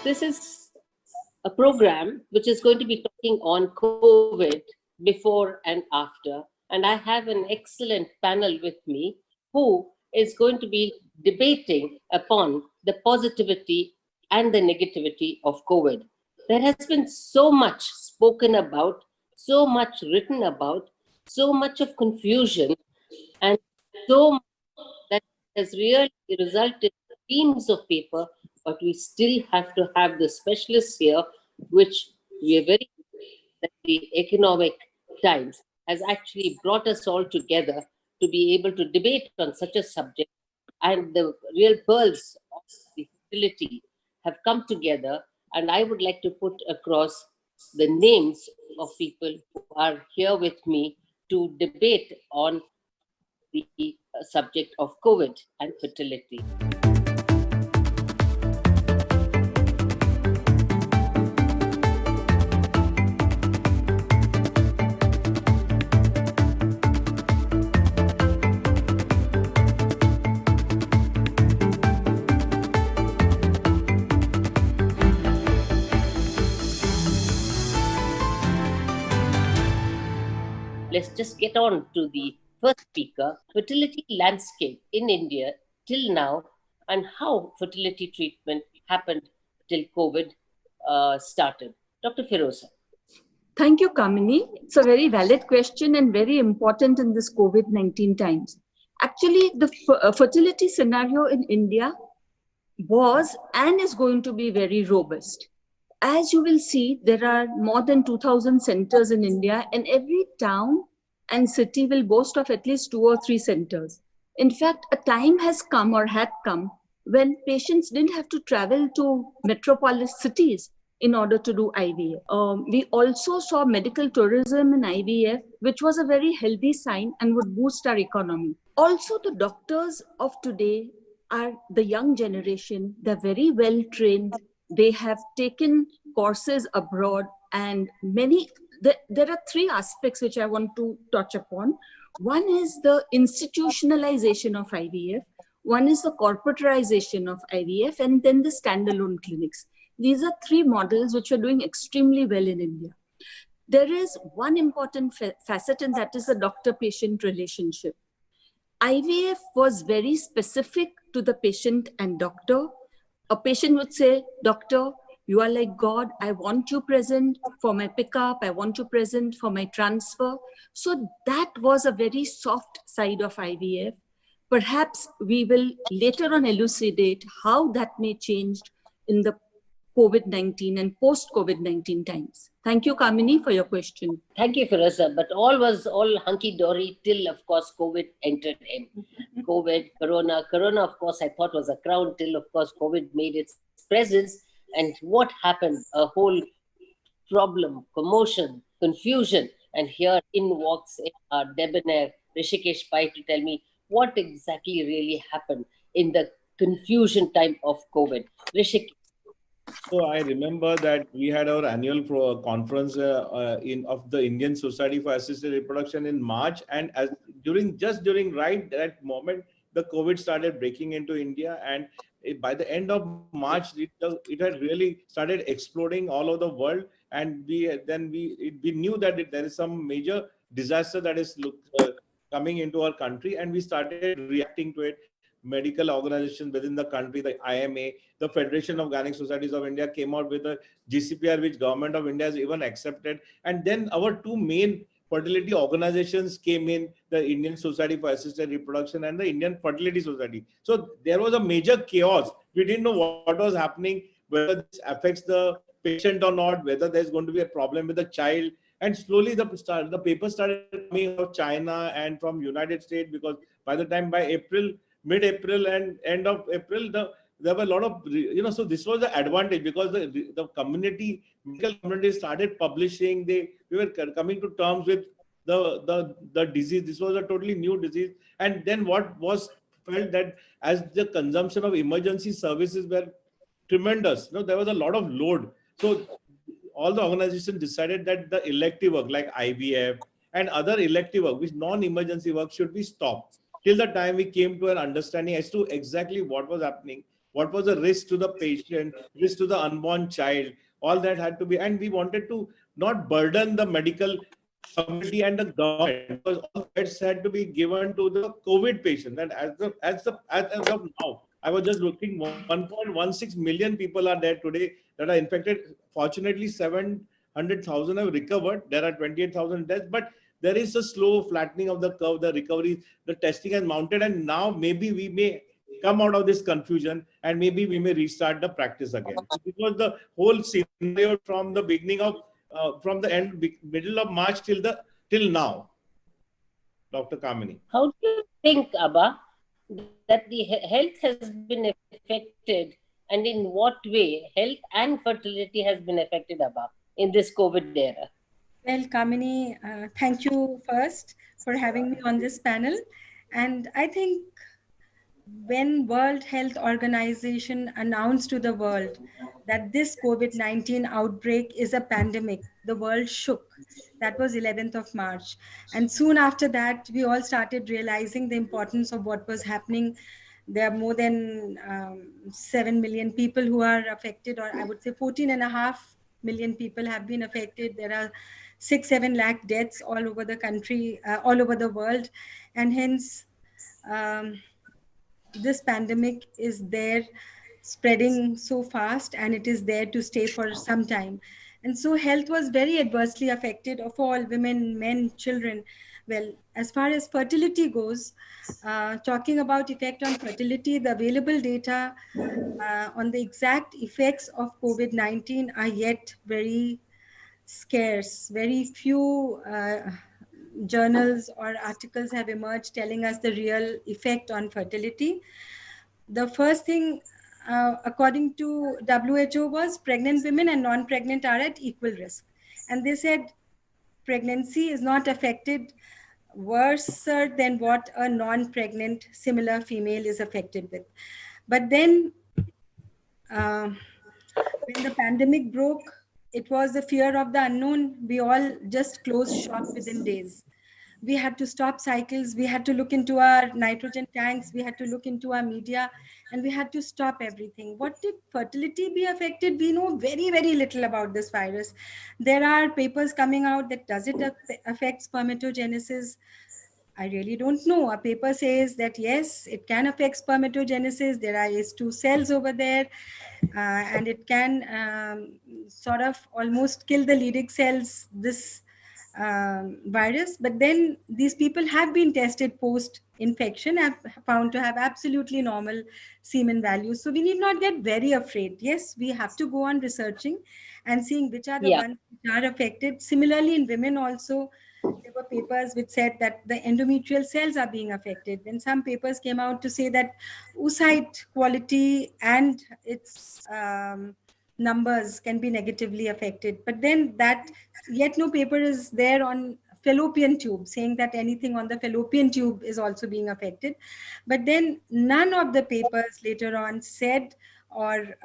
this is a program which is going to be talking on COVID before and after. And I have an excellent panel with me who is going to be debating upon the positivity and the negativity of COVID. There has been so much spoken about, so much written about, so much of confusion, and so much that has really resulted in reams of paper, but we still have to have the specialists here, which we are very that the Economic Times has actually brought us all together to be able to debate on such a subject. And the real pearls of the fertility have come together. And I would like to put across the names of people who are here with me to debate on the subject of COVID and fertility. Let's just get on to the first speaker, fertility landscape in India till now, and how fertility treatment happened till COVID started. Dr. Firoza. Thank you, Kamini. It's a very valid question and very important in this COVID-19 times. Actually, the fertility scenario in India was and is going to be very robust. As you will see, there are more than 2,000 centers in India, and every town and city will boast of at least 2 or 3 centers. In fact, a time has come or had come when patients didn't have to travel to metropolis cities in order to do IVF. We also saw medical tourism in IVF, which was a very healthy sign and would boost our economy. Also, the doctors of today are the young generation. They're very well trained. They have taken courses abroad, and there are 3 aspects which I want to touch upon. One is the institutionalization of IVF, one is the corporatization of IVF, and then the standalone clinics. These are 3 models which are doing extremely well in India. There is one important facet, and that is the doctor-patient relationship. IVF was very specific to the patient and doctor. A patient would say, "Doctor, you are like God. I want you present for my pickup. I want you present for my transfer." So that was a very soft side of IVF. Perhaps we will later on elucidate how that may change in the COVID-19 and post-COVID-19 times. Thank you, Kamini, for your question. Thank you, Firoza. But all was all hunky-dory till, of course, COVID entered in. COVID, Corona, of course, I thought was a crown till, of course, COVID made its presence. And what happened? A whole problem, commotion, confusion. And here in walks our debonair Rishikesh Pai to tell me what exactly really happened in the confusion time of COVID. Rishikesh. So I remember that we had our annual conference of the Indian Society for Assisted Reproduction in March, and during right that moment, the COVID started breaking into India, and by the end of March, it had really started exploding all over the world, and we knew that there is some major disaster that is coming into our country, and we started reacting to it. Medical organizations within the country, the IMA, the Federation of Gynec Societies of India came out with a GCPR, which Government of India has even accepted. And then our 2 main fertility organizations came in, the Indian Society for Assisted Reproduction and the Indian Fertility Society. So there was a major chaos. We didn't know what was happening, whether this affects the patient or not, whether there's going to be a problem with the child. And slowly the paper started coming out of China and from United States, because by the time by mid-April and end of April, there were a lot of, so this was the advantage, because the medical community started publishing. We were coming to terms with the disease. This was a totally new disease. And then what was felt that as the consumption of emergency services were tremendous, there was a lot of load. So all the organizations decided that the elective work like IVF and other elective work, which non-emergency work, should be stopped till the time we came to an understanding as to exactly what was happening. what was the risk to the patient, risk to the unborn child, all that had to be, and we wanted to not burden the medical community and the government, because all beds had to be given to the COVID patients. And as of now, I was just looking, 1.16 million people are there today that are infected. Fortunately, 700,000 have recovered. There are 28,000 deaths, but there is a slow flattening of the curve. The recovery, the testing has mounted, and now maybe we may come out of this confusion and maybe we may restart the practice again. So this was the whole scenario from the beginning of, from the middle of March till now, Dr. Kamini. How do you think, Abba, that the health has been affected, and in what way health and fertility has been affected, Abba, in this COVID era? Well, Kamini, thank you first for having me on this panel. And I think when World Health Organization announced to the world that this COVID-19 outbreak is a pandemic, the world shook. That was 11th of March. And soon after that, we all started realizing the importance of what was happening. There are more than 7 million people who are affected, or I would say 14.5 million people have been affected. There are 6-7 lakh deaths all over the country, all over the world. And hence, this pandemic is there, spreading so fast, and it is there to stay for some time. And so health was very adversely affected of all women, men, children. Well, as far as fertility goes, talking about effect on fertility, the available data on the exact effects of COVID-19 are yet very scarce. Very few journals or articles have emerged telling us the real effect on fertility. The first thing, according to WHO, was pregnant women and non-pregnant are at equal risk. And they said pregnancy is not affected worse than what a non-pregnant similar female is affected with. But then when the pandemic broke, it was the fear of the unknown. We all just closed shop within days. We had to stop cycles. We had to look into our nitrogen tanks. We had to look into our media, and we had to stop everything. What did fertility be affected? We know very, very little about this virus. There are papers coming out that does it affect spermatogenesis? I really don't know. A paper says that yes, it can affect spermatogenesis. There are ACE2 cells over there, and it can sort of almost kill the Leydig cells, this virus. But then these people have been tested post-infection, have found to have absolutely normal semen values. So we need not get very afraid. Yes, we have to go on researching and seeing which are the ones which are affected. Similarly, in women also, there were papers which said that the endometrial cells are being affected. Then some papers came out to say that oocyte quality and its numbers can be negatively affected. But then that yet no paper is there on fallopian tube saying that anything on the fallopian tube is also being affected. But then none of the papers later on said or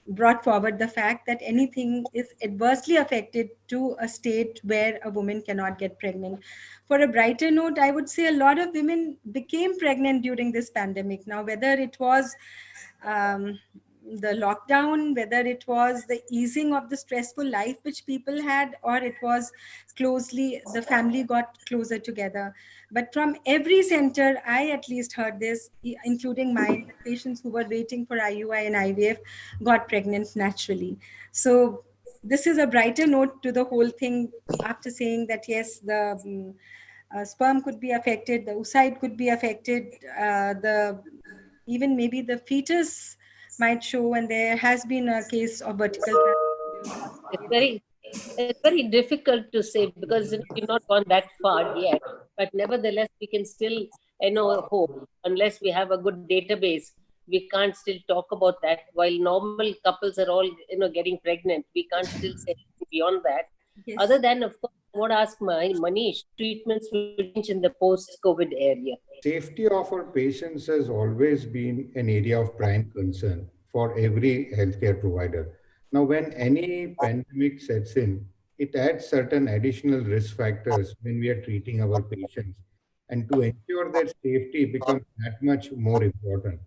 brought forward the fact that anything is adversely affected to a state where a woman cannot get pregnant. For a brighter note, I would say a lot of women became pregnant during this pandemic. Now, whether it was the lockdown, whether it was the easing of the stressful life which people had, or it was the family got closer together. But from every center, I at least heard this, including mine, patients who were waiting for IUI and IVF got pregnant naturally. So this is a brighter note to the whole thing, after saying that, yes, the sperm could be affected, the oocyte could be affected, even maybe the fetus might show, and there has been a case of vertical. It's very difficult to say because we've not gone that far yet. But nevertheless, we can still, hope. Unless we have a good database, we can't still talk about that. While normal couples are all, getting pregnant, we can't still say anything beyond that. Yes. Other than, of course, I would ask Manish, treatments will change in the post-COVID area. Safety of our patients has always been an area of prime concern for every healthcare provider. Now, when any pandemic sets in, it adds certain additional risk factors when we are treating our patients. And to ensure that safety becomes that much more important.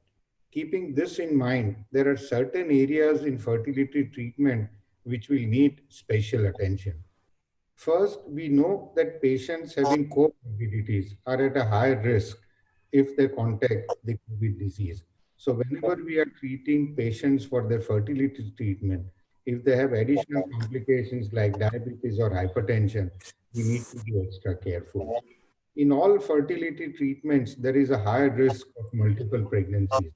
Keeping this in mind, there are certain areas in fertility treatment which will need special attention. First, we know that patients having comorbidities are at a higher risk if they contact the COVID disease. So, whenever we are treating patients for their fertility treatment, if they have additional complications like diabetes or hypertension, we need to be extra careful. In all fertility treatments, there is a higher risk of multiple pregnancies.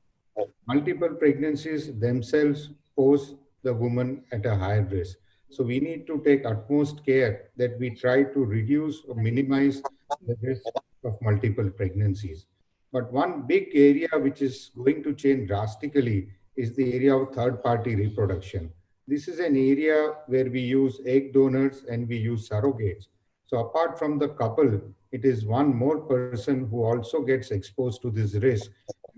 Multiple pregnancies themselves pose the woman at a higher risk. So we need to take utmost care that we try to reduce or minimize the risk of multiple pregnancies. But one big area which is going to change drastically is the area of third party reproduction. This is an area where we use egg donors and we use surrogates. So apart from the couple, it is one more person who also gets exposed to this risk.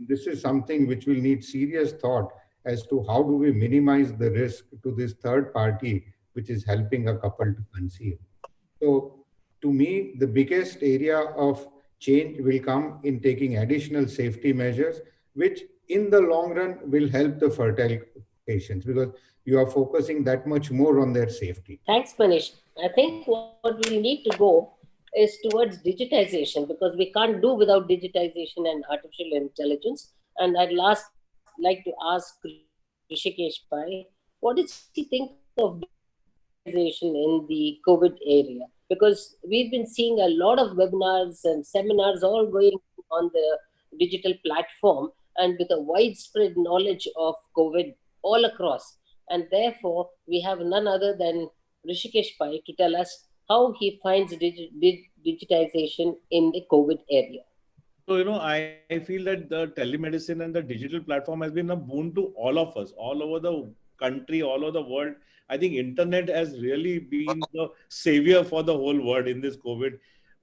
This is something which will need serious thought as to how do we minimize the risk to this third party which is helping a couple to conceive. So to me, the biggest area of change will come in taking additional safety measures, which in the long run will help the fertile patients because you are focusing that much more on their safety. Thanks, Manish. I think what we need to go is towards digitization because we can't do without digitization and artificial intelligence. And I'd last like to ask Rishikesh Pai, what does he think of digitization in the COVID area? Because we've been seeing a lot of webinars and seminars all going on the digital platform and with a widespread knowledge of COVID all across. And therefore, we have none other than Rishikesh Pai to tell us how he finds digitization in the COVID area. So, I feel that the telemedicine and the digital platform has been a boon to all of us, all over the country, all over the world. I think internet has really been the savior for the whole world in this COVID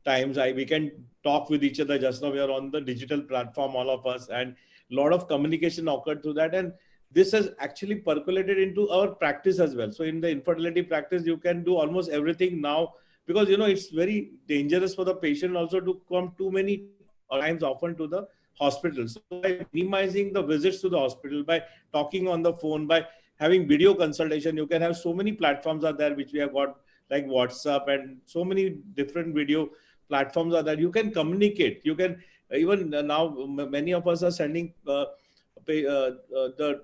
times. We can talk with each other. Just now we are on the digital platform, all of us, and a lot of communication occurred through that. And this has actually percolated into our practice as well. So in the infertility practice, you can do almost everything now because, it's very dangerous for the patient also to come too many times often to the hospital. So by minimizing the visits to the hospital, by talking on the phone, by having video consultation, you can have so many platforms are there which we have got like WhatsApp and so many different video platforms are there. You can communicate. You can even now many of us are sending the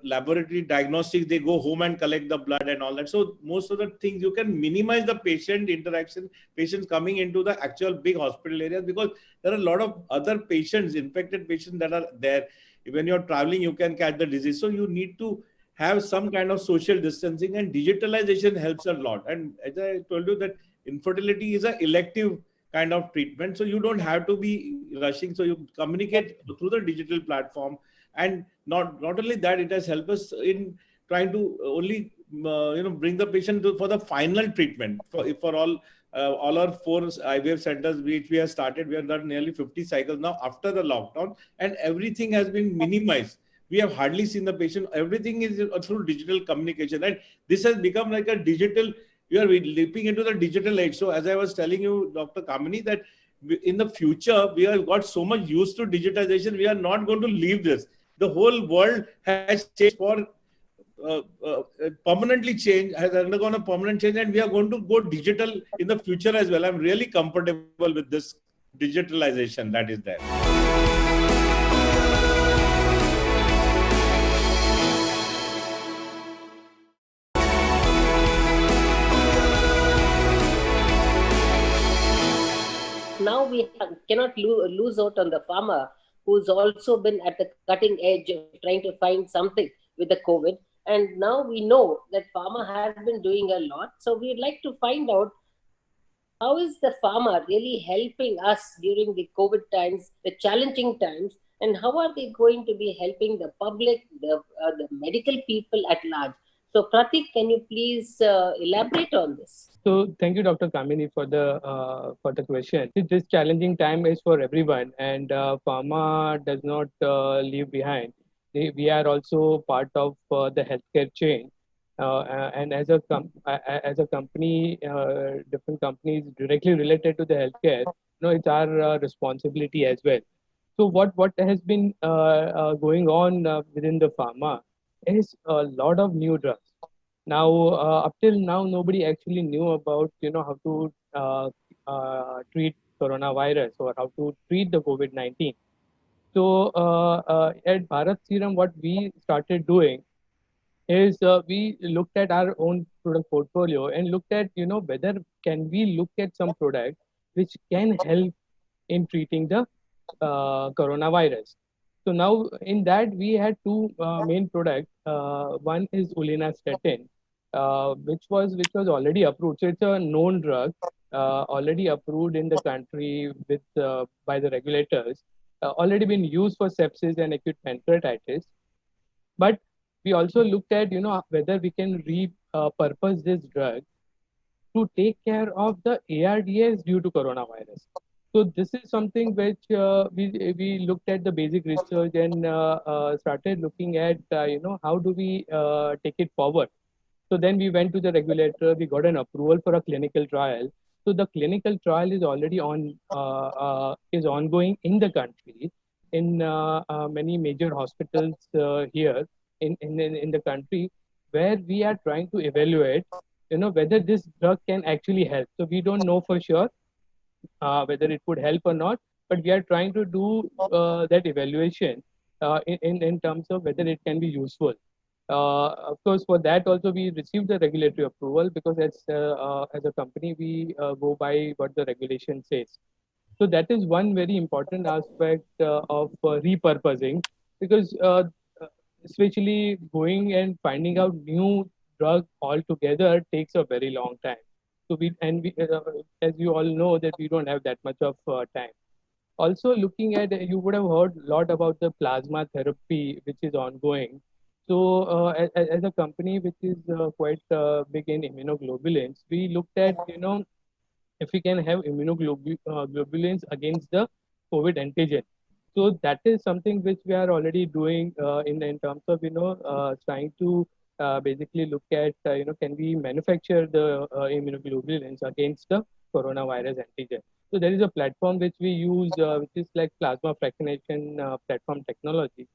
laboratory diagnostics. They go home and collect the blood and all that. So most of the things you can minimize the patient interaction, patients coming into the actual big hospital areas because there are a lot of other patients, infected patients that are there. When you're traveling, you can catch the disease. So you need to have some kind of social distancing, and digitalization helps a lot. And as I told you that infertility is an elective kind of treatment. So you don't have to be rushing. So you communicate through the digital platform. And not only that, it has helped us in trying to only bring the patient for the final treatment for all our 4 IVF centers which we have started. We have done nearly 50 cycles now after the lockdown, and everything has been minimized. We have hardly seen the patient. Everything is through digital communication, and this has become like a digital. We are leaping into the digital age. So as I was telling you, Dr. Kamini, that in the future we have got so much used to digitization. We are not going to leave this. The whole world has changed for permanently changed, has undergone a permanent change, and we are going to go digital in the future as well. I'm really comfortable with this digitalization that is there. Now we cannot lose out on the farmer who's also been at the cutting edge of trying to find something with the COVID. And now we know that farmer has been doing a lot. So we'd like to find out how is the farmer really helping us during the COVID times, the challenging times, and how are they going to be helping the public, the medical people at large? So Pratik, can you please elaborate on this? So thank you, Dr. Kamini, for the question. This challenging time is for everyone, and pharma does not leave behind. We are also part of the healthcare chain, and as a company, different companies directly related to the healthcare. It's our responsibility as well. So what has been going on within the pharma is a lot of new drugs. Now, up till now, nobody actually knew about how to treat coronavirus or how to treat the COVID-19. So at Bharat Serum, what we started doing is we looked at our own product portfolio and looked at whether can we look at some product which can help in treating the coronavirus. So now in that we had two main products. One is ulinastatin, which was already approved. So it's a known drug, already approved in the country with by the regulators, already been used for sepsis and acute pancreatitis. But we also looked at whether we can repurpose this drug to take care of the ARDS due to coronavirus. So this is something which we looked at the basic research and started looking at how do we take it forward. So then we went to the regulator, we got an approval for a clinical trial. So the clinical trial is already is ongoing in the country, in many major hospitals here in the country, where we are trying to evaluate whether this drug can actually help. So we don't know for sure whether it would help or not, but we are trying to do that evaluation in terms of whether it can be useful. Of course, for that also we received the regulatory approval, because as a company we go by what the regulation says. So that is one very important aspect of repurposing, because especially going and finding out new drug altogether takes a very long time. So as you all know, that we don't have that much of time. Also, looking at, you would have heard a lot about the plasma therapy, which is ongoing. So, as a company which is quite big in immunoglobulins, we looked at, if we can have immunoglobulins against the COVID antigen. So that is something which we are already doing in terms of, trying to basically look at, can we manufacture the immunoglobulins against the coronavirus antigen. So there is a platform which we use, which is like plasma fractionation platform technology.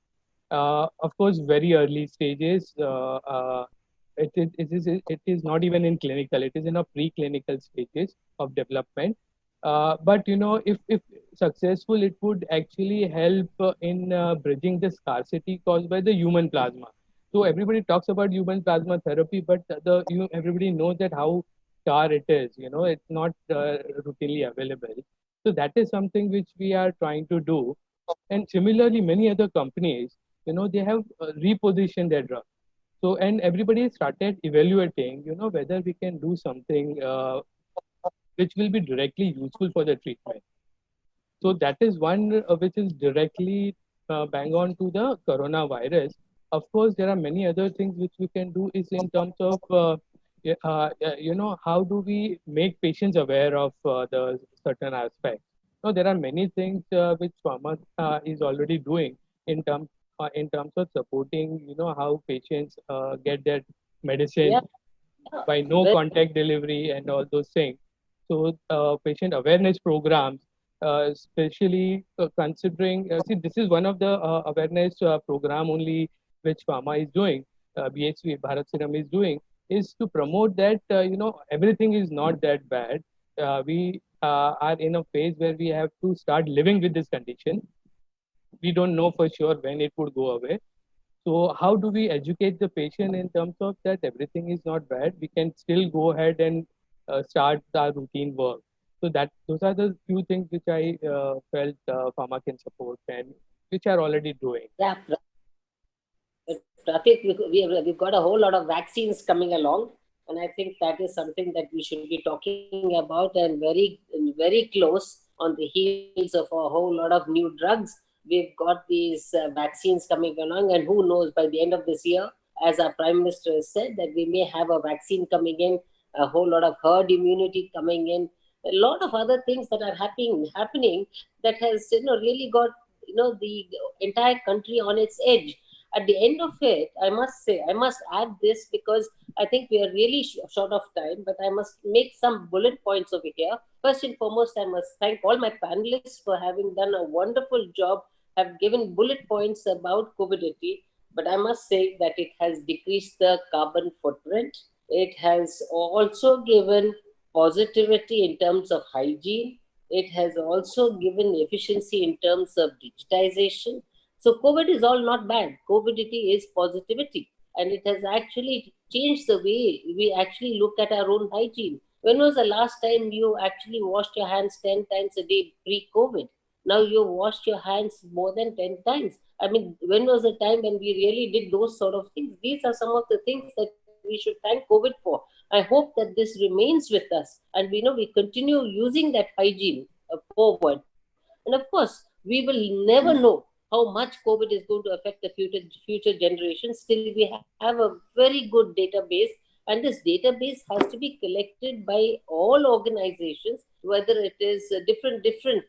Of course, very early stages. It is not even in clinical. It is in a preclinical stages of development. But if successful, it would actually help in bridging the scarcity caused by the human plasma. So everybody talks about human plasma therapy, but everybody knows that how scar it is. It's not routinely available. So that is something which we are trying to do. And similarly, many other companies, they have repositioned their drug. So, and everybody started evaluating, whether we can do something which will be directly useful for the treatment. So that is one which is directly bang on to the coronavirus. Of course, there are many other things which we can do is in terms of, how do we make patients aware of the certain aspects. So there are many things which pharma is already doing in terms of supporting, how patients get their medicine Yeah. by no Very- contact delivery and all those things. So patient awareness programs, especially considering, see, this is one of the awareness program only which pharma is doing, BHV, Bharat Serum is doing, is to promote that, everything is not that bad. We are in a phase where we have to start living with this condition. We don't know for sure when it would go away. So how do we educate the patient in terms of that everything is not bad? We can still go ahead and start our routine work. So that those are the few things which I felt pharma can support and which are already doing. Yeah, Pratik, we've got a whole lot of vaccines coming along, and I think that is something that we should be talking about, and very close on the heels of a whole lot of new drugs. We've got these vaccines coming along, and who knows, by the end of this year, as our Prime Minister has said, that we may have a vaccine coming in, a whole lot of herd immunity coming in, a lot of other things that are happening that has really got the entire country on its edge. At the end of it, I must say, I must add this, because I think we are really short of time, but I must make some bullet points over here. First and foremost, I must thank all my panelists for having done a wonderful job have given bullet points about COVID-19, but I must say that it has decreased the carbon footprint. It has also given positivity in terms of hygiene. It has also given efficiency in terms of digitization. So COVID is all not bad. COVID is positivity, and it has actually changed the way we actually look at our own hygiene. When was the last time you actually washed your hands 10 times a day pre-COVID? Now you washed your hands more than 10 times. I mean, when was the time when we really did those sort of things? These are some of the things that we should thank COVID for. I hope that this remains with us, and we continue using that hygiene forward. And of course, we will never know how much COVID is going to affect the future generations. Still, we have a very good database, and this database has to be collected by all organizations, whether it is different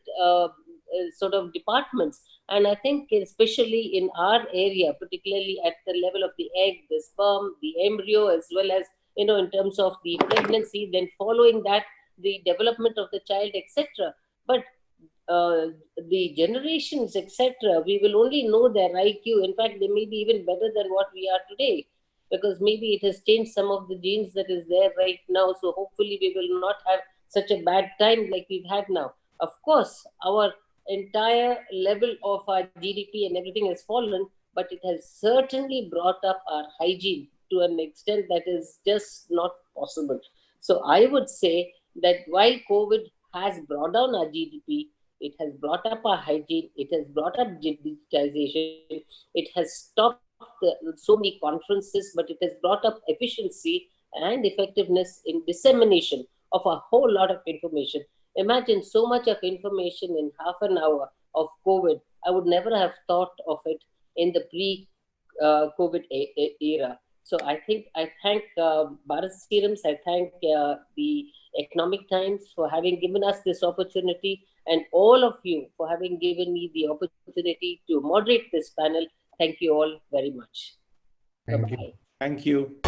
sort of departments. And I think especially in our area, particularly at the level of the egg, the sperm, the embryo, as well as in terms of the pregnancy, then following that the development of the child, etc. But the generations, etc., we will only know their IQ. In fact, they may be even better than what we are today, because maybe it has changed some of the genes that is there right now. So hopefully we will not have such a bad time like we've had now. Of course, our entire level of our GDP and everything has fallen, but it has certainly brought up our hygiene to an extent that is just not possible. So I would say that while COVID has brought down our GDP, it has brought up our hygiene, it has brought up digitization, it has stopped so many conferences, but it has brought up efficiency and effectiveness in dissemination of a whole lot of information. Imagine so much of information in half an hour of COVID. I would never have thought of it in the pre-COVID era. So I thank Bharat Serums, I thank the Economic Times for having given us this opportunity, and all of you for having given me the opportunity to moderate this panel. Thank you all very much. Thank you. Bye-bye. Thank you.